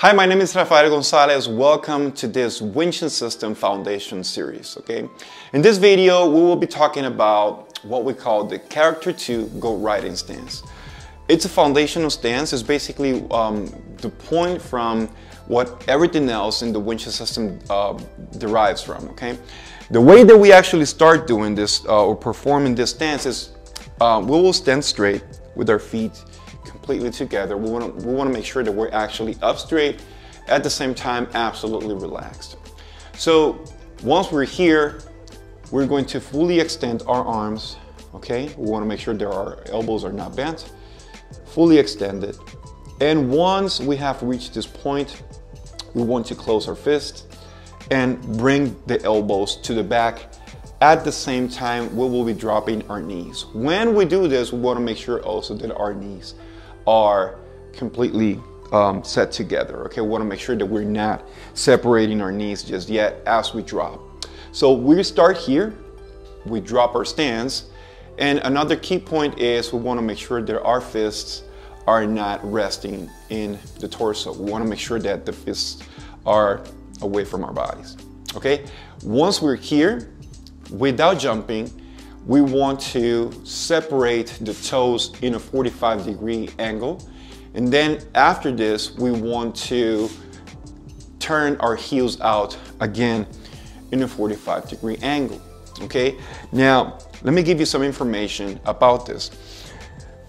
Hi, my name is Rafael Gonzalez. Welcome to this Winching System Foundation series, okay? In this video, we will be talking about what we call the Character 2 Go Riding Stance. It's a foundational stance. It's basically the point from what everything else in the Winching system derives from, okay? The way that we actually start doing this or performing this stance is we will stand straight with our feet completely together. We want to make sure that we're actually up straight, at the same time absolutely relaxed. So once we're here, we're going to fully extend our arms, okay? We want to make sure that our elbows are not bent, fully extended. And once we have reached this point, we want to close our fists and bring the elbows to the back. At the same time, we will be dropping our knees. When we do this, we want to make sure also that our knees are completely set together, okay? We want to make sure that we're not separating our knees just yet as we drop. So we start here, we drop our stance, and another key point is we want to make sure that our fists are not resting in the torso. We want to make sure that the fists are away from our bodies, okay? Once we're here, without jumping, we want to separate the toes in a 45-degree angle. And then after this, we want to turn our heels out again in a 45-degree angle, okay? Now, let me give you some information about this.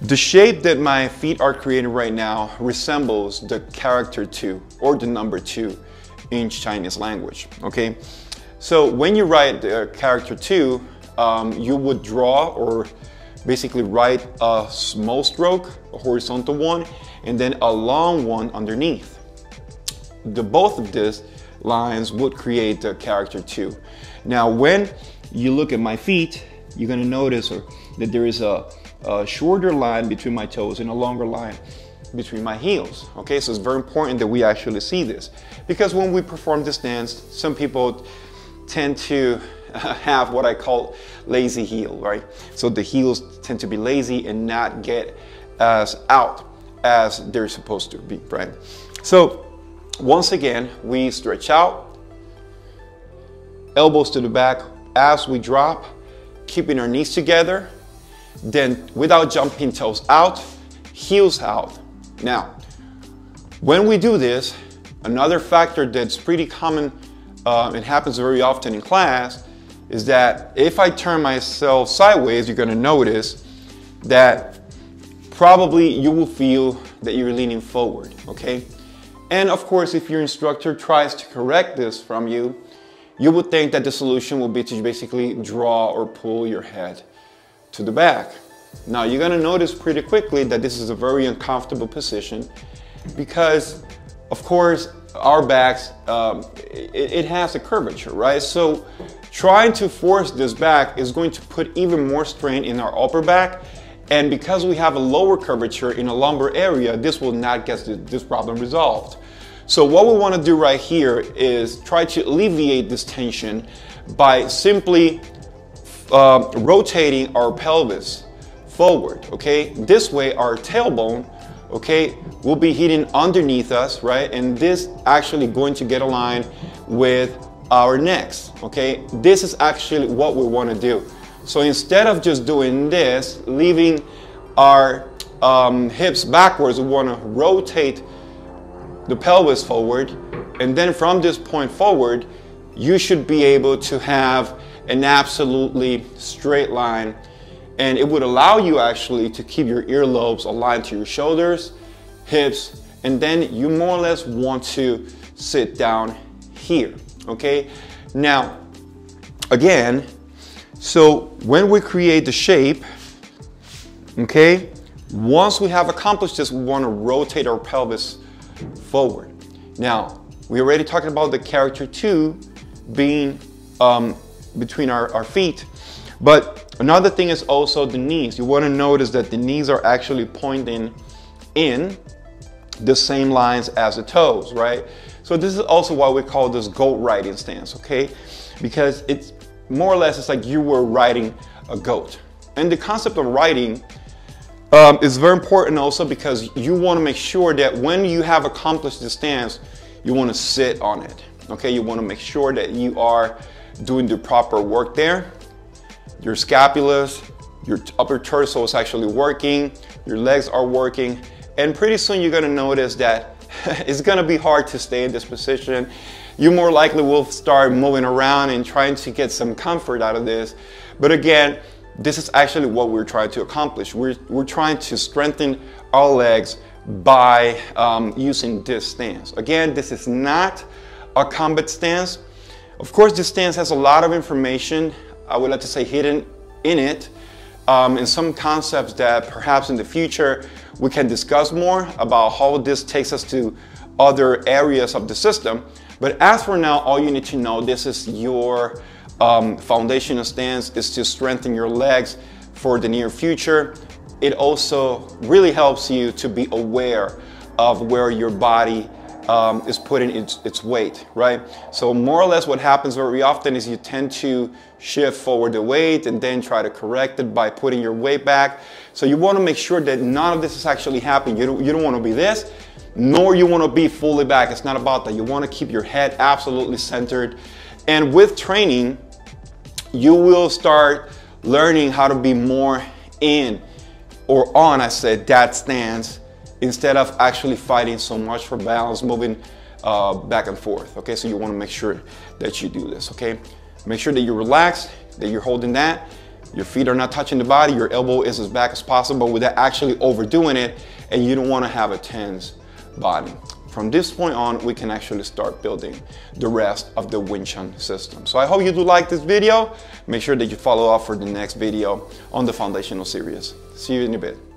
The shape that my feet are creating right now resembles the character 2 or the number 2 in Chinese language, okay? So when you write the character 2, you would draw or basically write a small stroke, a horizontal one, and then a long one underneath. Both of these lines would create the character 2. Now, when you look at my feet, you're going to notice that there is a shorter line between my toes and a longer line between my heels. Okay, so it's very important that we actually see this, because when we perform this dance, some people tend to have what I call lazy heel, right? So the heels tend to be lazy and not get as out as they're supposed to be, right? So once again, we stretch out, elbows to the back as we drop, keeping our knees together, then without jumping, toes out, heels out. Now, when we do this, another factor that's pretty common, it happens very often in class, is that if I turn myself sideways, you're gonna notice that probably you will feel that you're leaning forward, okay? And of course, if your instructor tries to correct this from you, you would think that the solution would be to basically draw or pull your head to the back. Now, you're gonna notice pretty quickly that this is a very uncomfortable position because, of course, our backs, it has a curvature, right? So trying to force this back is going to put even more strain in our upper back. And because we have a lower curvature in a lumbar area, this will not get this problem resolved. So what we want to do right here is try to alleviate this tension by simply rotating our pelvis forward, okay? This way our tailbone, okay, will be hitting underneath us, right? And this actually going to get aligned with our necks, okay? This is actually what we want to do. So instead of just doing this, leaving our hips backwards, we want to rotate the pelvis forward. And then from this point forward, you should be able to have an absolutely straight line. And it would allow you actually to keep your earlobes aligned to your shoulders, hips, and then you more or less want to sit down here, okay? Now, again, so when we create the shape, okay, once we have accomplished this, we want to rotate our pelvis forward. Now, we already talked about the character 2 being between our feet, but another thing is also the knees. You want to notice that the knees are actually pointing in the same lines as the toes, right? So this is also why we call this goat riding stance, okay? Because it's more or less, it's like you were riding a goat. And the concept of riding It's very important also because you want to make sure that when you have accomplished the stance, you want to sit on it. Okay, you want to make sure that you are doing the proper work there. Your scapulas, your upper torso is actually working, your legs are working, and pretty soon you're going to notice that it's going to be hard to stay in this position. You more likely will start moving around and trying to get some comfort out of this. But again, this is actually what we're trying to accomplish. We're trying to strengthen our legs by using this stance. Again, this is not a combat stance. Of course, this stance has a lot of information, I would like to say, hidden in it, and some concepts that perhaps in the future we can discuss more about how this takes us to other areas of the system. But as for now, all you need to know, this is your foundational stance, is to strengthen your legs for the near future. It also really helps you to be aware of where your body is putting its weight, right? So more or less what happens very often is you tend to shift forward the weight and then try to correct it by putting your weight back. So you want to make sure that none of this is actually happening. You don't want to be this, nor you want to be fully back. It's not about that. You want to keep your head absolutely centered. And with training, you will start learning how to be more in or on, I said, that stance, instead of actually fighting so much for balance, moving back and forth. Okay, so you want to make sure that you do this. Okay, make sure that you're relaxed, that you're holding that, your feet are not touching the body, your elbow is as back as possible without actually overdoing it, and you don't want to have a tense body. From this point on, we can actually start building the rest of the Wing Chun system. So I hope you do like this video. Make sure that you follow up for the next video on the foundational series. See you in a bit.